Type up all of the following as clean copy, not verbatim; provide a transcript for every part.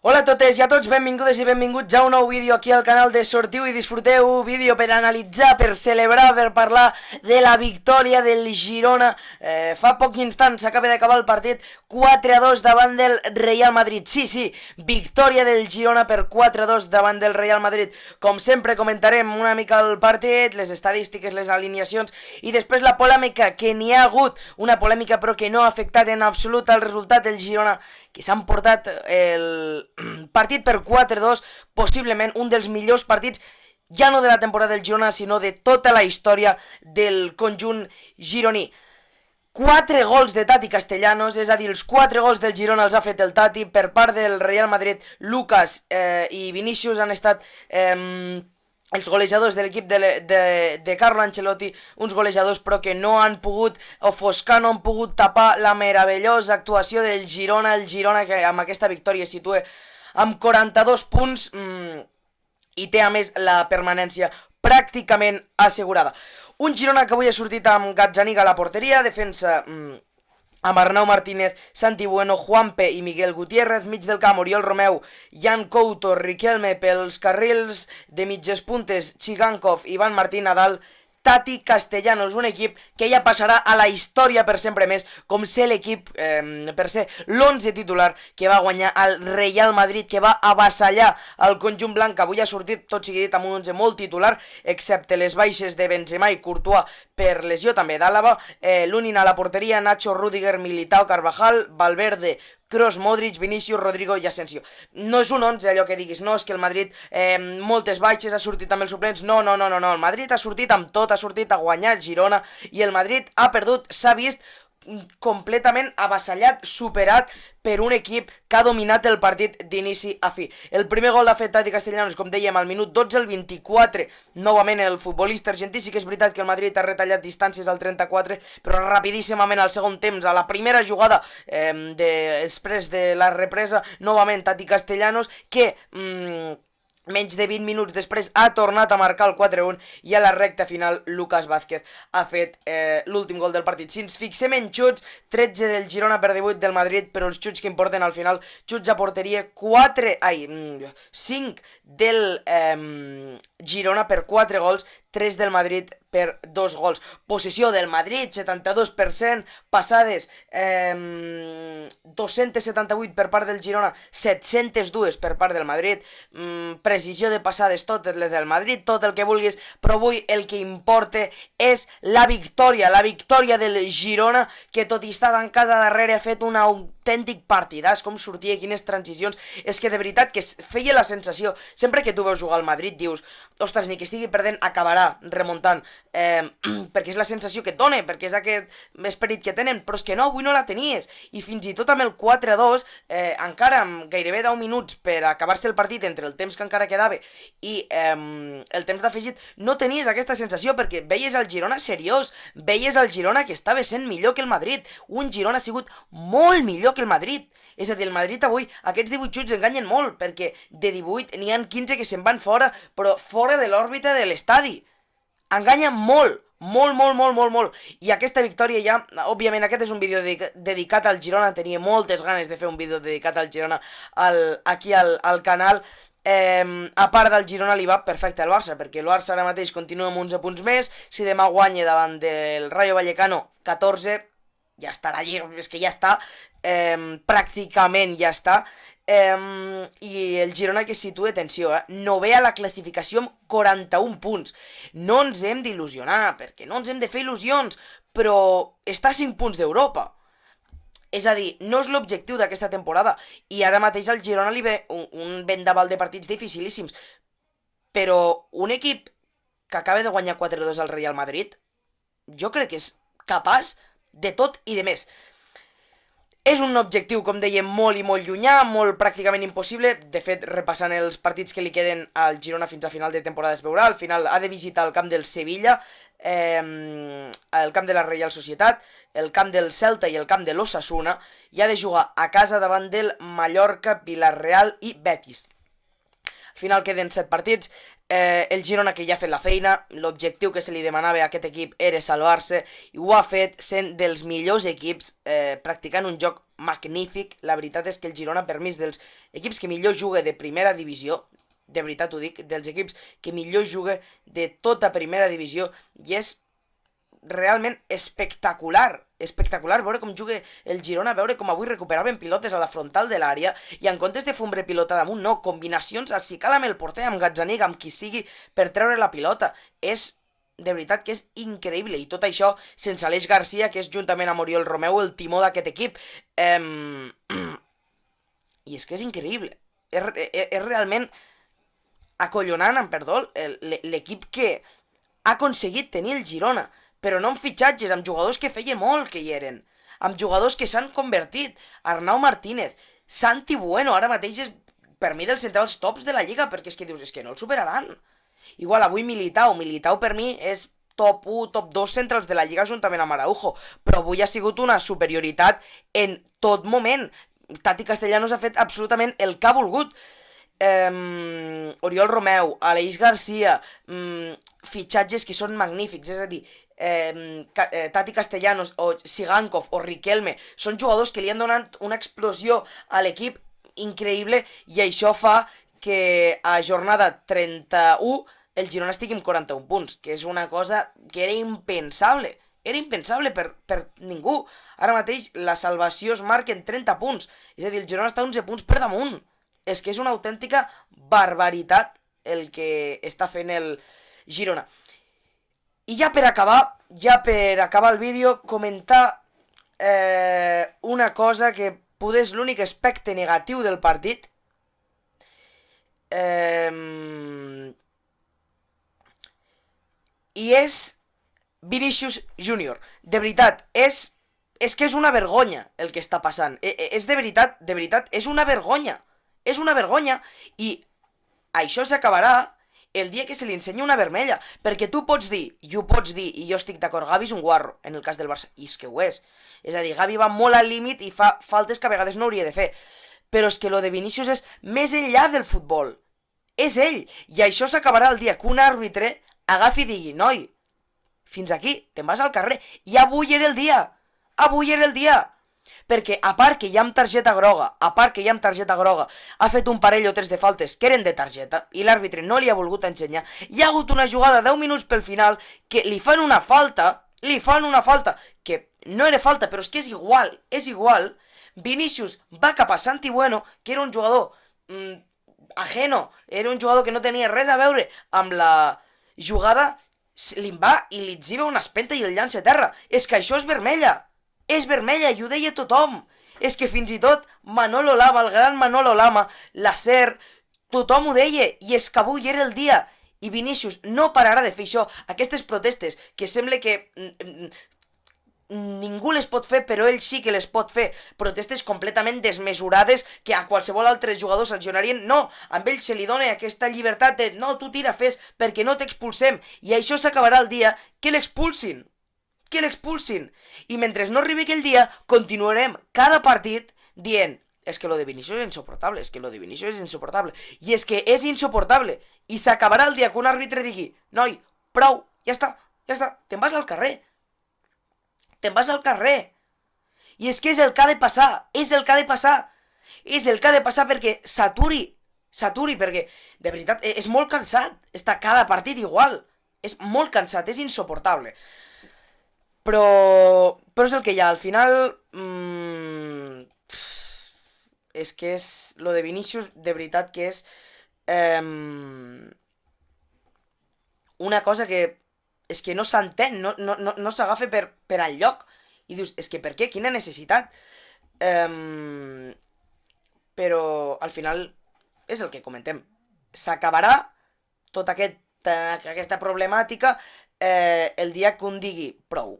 Hola a totes i a tots, benvingudes i benvinguts a un nou vídeo aquí al canal de Sortiu i Disfruteu, vídeo per analitzar, per celebrar, per parlar de la victòria del Girona. Fa pocs instants s'acaba d'acabar el partit 4-2 davant del Real Madrid. Sí, victòria del Girona per 4-2 davant del Real Madrid. Com sempre comentarem una mica el partit, les estadístiques, les alineacions i després la polèmica, que n'hi ha hagut, una polèmica però que no ha afectat en absolut el resultat del Girona, que s'han portat el partit per 4-2, possiblement un dels millors partits ja no de la temporada del Girona, sinó de tota la història del conjunt gironí. 4 gols de Tati Castellanos, és a dir, els 4 gols del Girona els ha fet el Tati. Per part del Real Madrid, Lucas i Vinícius han estat els golejadors de l'equip de Carlo Ancelotti, uns golejadors però que no han pogut ofuscar, no han pogut tapar la meravellosa actuació del Girona, el Girona que amb aquesta victòria es situa amb 42 punts i té a més la permanència pràcticament assegurada. Un Girona que avui ha sortit amb Gazzaniga a la porteria, defensa amb Arnau Martínez, Santi Bueno, Juanpe i Miguel Gutiérrez, mig del camp Oriol Romeu, Jan Couto, Riquelme, pels carrils de mitges puntes, Chigankov, Ivan Martín Nadal, Tati Castellanos, un equip que ja passarà a la història per sempre més, com ser l'equip, per ser l'11 titular que va guanyar el Real Madrid, que va avassallar el conjunt blanc. Avui ha sortit, tot sigui dit, amb un 11 molt titular, excepte les baixes de Benzema i Courtois per lesió també d'Àlava, l'únic a la porteria, Nacho, Rüdiger, Militao, Carvajal, Valverde, Kroos, Modric, Vinícius, Rodrigo i Asensio. No és un 11 allò que diguis, no, és que el Madrid moltes baixes, ha sortit amb els suplents, no, el Madrid ha sortit amb tot, ha sortit a guanyar Girona i el Madrid ha perdut, s'ha vist completament avassallat, superat per un equip que ha dominat el partit d'inici a fi. El primer gol l'ha fet Tati Castellanos, com dèiem, al minut 12, el 24, novament el futbolista argentí. Sí que és veritat que el Madrid ha retallat distàncies al 34, però rapidíssimament al segon temps, a la primera jugada després de la represa, novament Tati Castellanos, que menys de 20 minuts després ha tornat a marcar el 4-1 i a la recta final Lucas Vázquez ha fet l'últim gol del partit. Si ens fixem en xuts, 13 del Girona per 18 del Madrid, però els xuts que importen al final, xuts a porteria, 5 del Girona per 4 gols, 3 del Madrid per 2 gols. Possessió del Madrid, 72%, passades 278 per part del Girona, 702 per part del Madrid, precisió de passades totes les del Madrid, tot el que vulguis, però avui el que importa és la victòria del Girona, que tot i estar tancada darrere ha fet un autèntic partidàs, com sortia, quines transicions. És que de veritat que feia la sensació, sempre que tu veus jugar al Madrid dius, ostres, ni que estigui perdent acabarà remuntant, perquè és la sensació que et dona, perquè és aquest esperit que tenen, però és que no, avui no la tenies, i fins i tot amb el 4-2, encara amb gairebé 10 minuts per acabar-se el partit, entre el temps que encara quedava i el temps d'afegit, no tenies aquesta sensació, perquè veies el Girona seriós, veies el Girona que estava sent millor que el Madrid. Un Girona ha sigut molt millor que el Madrid, és a dir, el Madrid avui, aquests 18 xuts enganyen molt, perquè de 18 n'hi ha 15 que se'n van fora, però fora de l'òrbita de l'estadi. Enganya molt. I aquesta victòria ja, òbviament aquest és un vídeo dedicat al Girona, tenia moltes ganes de fer un vídeo dedicat al Girona aquí al canal. A part del Girona li va perfecte al Barça, perquè el Barça ara mateix continua amb 11 punts més, si demà guanya davant del Rayo Vallecano 14, ja està la lliga, és que ja està, pràcticament ja està. I el Girona que situa, atenció, novè a la classificació amb 41 punts. No ens hem d'il·lusionar, perquè no ens hem de fer il·lusions, però està a 5 punts d'Europa. És a dir, no és l'objectiu d'aquesta temporada, i ara mateix al Girona li ve un vendaval de partits dificilíssims, però un equip que acaba de guanyar 4-2 al Real Madrid, jo crec que és capaç de tot i de més. És un objectiu, com dèiem, molt i molt llunyà, molt pràcticament impossible. De fet, repassant els partits que li queden al Girona fins a final de temporada es veurà. Al final ha de visitar el camp del Sevilla, el camp de la Reial Societat, el camp del Celta i el camp de l'Osasuna, i ha de jugar a casa davant del Mallorca, Villarreal i Betis. Al final queden 7 partits, el Girona que ja ha fet la feina, l'objectiu que se li demanava a aquest equip era salvar-se, i ho ha fet sent dels millors equips, practicant un joc magnífic. La veritat és que el Girona, per mi, és dels equips que millor juga de primera divisió, de veritat ho dic, dels equips que millor juga de tota primera divisió, i és realment espectacular, espectacular veure com juga el Girona, veure com avui recuperaven pilotes a la frontal de l'àrea i en comptes de fumbre pilota damunt, no, combinacions, si cal amb el porter, amb Gazzaniga, amb qui sigui, per treure la pilota. És, de veritat que és increïble, i tot això sense Aleix Garcia, que és juntament amb Oriol Romeu el timó d'aquest equip. I és que és increïble, és realment acollonant, amb perdó, l'equip que ha aconseguit tenir el Girona, però no amb fitxatges, amb jugadors que feia molt que hi eren, amb jugadors que s'han convertit. Arnau Martínez, Santi Bueno, ara mateix és per mi dels centrals tops de la Lliga, perquè és que dius, és que no el superaran. Igual avui Militao per mi és top 1, top 2 centrals de la Lliga juntament amb Araujo, però avui ha sigut una superioritat en tot moment. Tati Castellanos ha fet absolutament el que ha volgut. Oriol Romeu, Aleix Garcia, fitxatges que són magnífics, és a dir, Tati Castellanos o Sigankov o Riquelme són jugadors que li han donat una explosió a l'equip increïble, i això fa que a jornada 31 el Girona estigui amb 41 punts, que és una cosa que era impensable per ningú. Ara mateix la salvació es marca en 30 punts, és a dir, el Girona està 11 punts per damunt. És que és una autèntica barbaritat el que està fent el Girona. I ja per acabar el vídeo, comentar una cosa que poder és l'únic aspecte negatiu del partit. I és Vinícius Júnior. De veritat, és que és una vergonya el que està passant. És de veritat, és una vergonya. És una vergonya, i això s'acabarà el dia que se li ensenya una vermella, perquè tu pots dir, i ho pots dir, i jo estic d'acord, Gavi és un guarro, en el cas del Barça, i és que ho és. És a dir, Gavi va molt al límit i fa faltes que a vegades no hauria de fer, però és que lo de Vinícius és més enllà del futbol. És ell, i això s'acabarà el dia que un àrbitre agafi i digui, noi, fins aquí, te'n vas al carrer, i avui era el dia, perquè a part que hi ha amb targeta groga, ha fet un parell o tres de faltes que eren de targeta i l'àrbitre no li ha volgut ensenyar. Hi ha hagut una jugada 10 minuts pel final que li fan una falta, que no era falta, però és que és igual. Vinícius va cap a Santi Bueno, que era un jugador ajeno, era un jugador que no tenia res a veure amb la jugada, li'n va i li etziba una espenta i el llança a terra. És que això és vermella, i ho deia tothom. És que fins i tot Manolo Lama, el gran Manolo Lama, la SER, tothom ho deia, i és que avui era el dia, i Vinícius no pararà de fer això. Aquestes protestes que sembla que ningú les pot fer, però ell sí que les pot fer, protestes completament desmesurades que a qualsevol altre jugador sancionarien. No, amb ell se li dona aquesta llibertat de no, tu tira, fes, perquè no t'expulsem, i això s'acabarà el dia que l'expulsin. I mentre no arribi aquell dia, continuarem cada partit dient, és que lo de Vinícius és insoportable, i és que és insoportable, i s'acabarà el dia que un àrbitre digui, noi, prou, ja està, te'n vas al carrer, i és que és el que ha de passar, perquè s'aturi, perquè, de veritat, és molt cansat, està cada partit igual, és molt cansat, és insoportable. Però és el que hi ha, al final és que és lo de Vinícius, de veritat que és una cosa que és que no s'entén, no s'agafa per enlloc, i dius, és que per què, quina necessitat? Però al final és el que comentem, s'acabarà tota aquesta problemàtica el dia que un digui prou,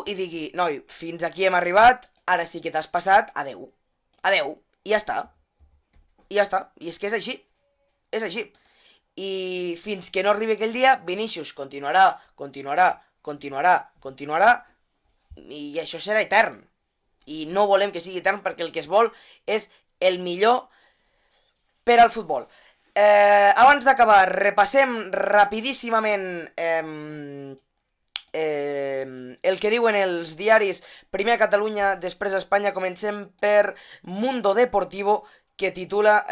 i digui, noi, fins aquí hem arribat, ara sí que t'has passat, adeu, i ja està, i és que és així, i fins que no arribi aquell dia, Vinícius continuarà, i això serà etern, i no volem que sigui etern, perquè el que es vol és el millor per al futbol. Abans d'acabar, repassem rapidíssimament el que diuen els diaris, primer a Catalunya, després a Espanya. Comencem per Mundo Deportivo, que titula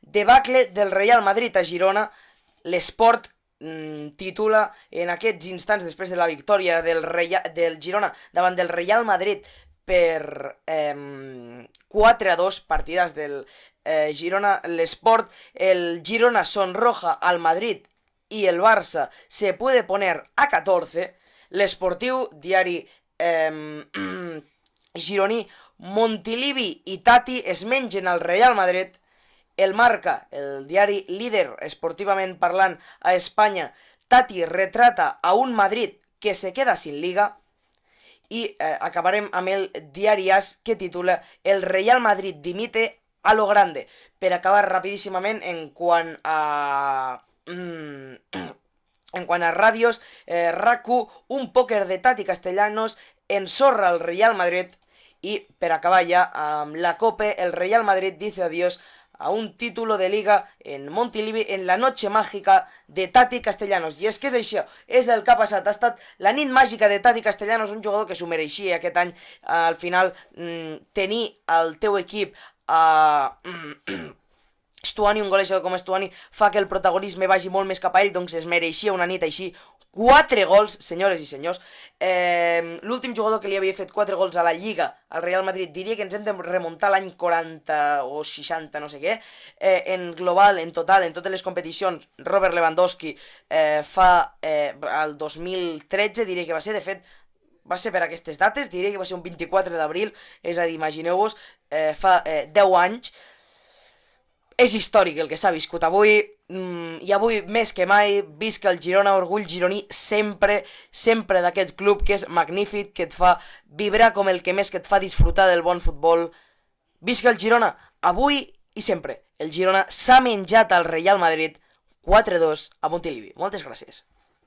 Debacle del Real Madrid a Girona. L'Esport titula en aquests instants, després de la victòria del Girona davant del Real Madrid per 4-2, partides del Girona. L'Esport, el Girona sonroja al Madrid y el Barça se puede poner a 14. L'Esportiu, diari gironí, Montilivi i Tati es mengen al Real Madrid. El Marca, el diari líder esportivament parlant a Espanya, Tati retrata a un Madrid que se queda sin liga. I acabarem amb el diari AS, que titula El Real Madrid dimite a lo grande. Per acabar rapidíssimament, en quant a ràdios, RAC1, un póquer de Tati Castellanos ensorra al Real Madrid. Y per acabar ja amb la COPE, el Real Madrid dice adiós a un título de liga en Montilivi en la noche mágica de Tati Castellanos. I és que és això, és el que ha passat. Ha estat la nit màgica de Tati Castellanos, un jugador que s'ho mereixia aquest any. Al final, tenir el teu equip a Stuani, un golejador com Stuani, fa que el protagonisme vagi molt més cap a ell, doncs es mereixia una nit així. 4 gols, senyores i senyors. L'últim jugador que li havia fet 4 gols a la Lliga, al Real Madrid, diria que ens hem de remuntar l'any 40 o 60, no sé què. En global, en total, en totes les competicions, Robert Lewandowski fa el 2013, diria que va ser, de fet, va ser per aquestes dates, diria que va ser un 24 d'abril, és a dir, imagineu-vos, fa 10 anys. És històric el que s'ha viscut avui, i avui més que mai visca el Girona, orgull gironí sempre, sempre d'aquest club que és magnífic, que et fa vibrar com el que més, que et fa disfrutar del bon futbol. Visca el Girona, avui i sempre. El Girona s'ha menjat al Real Madrid 4-2 a Montilivi. Moltes gràcies.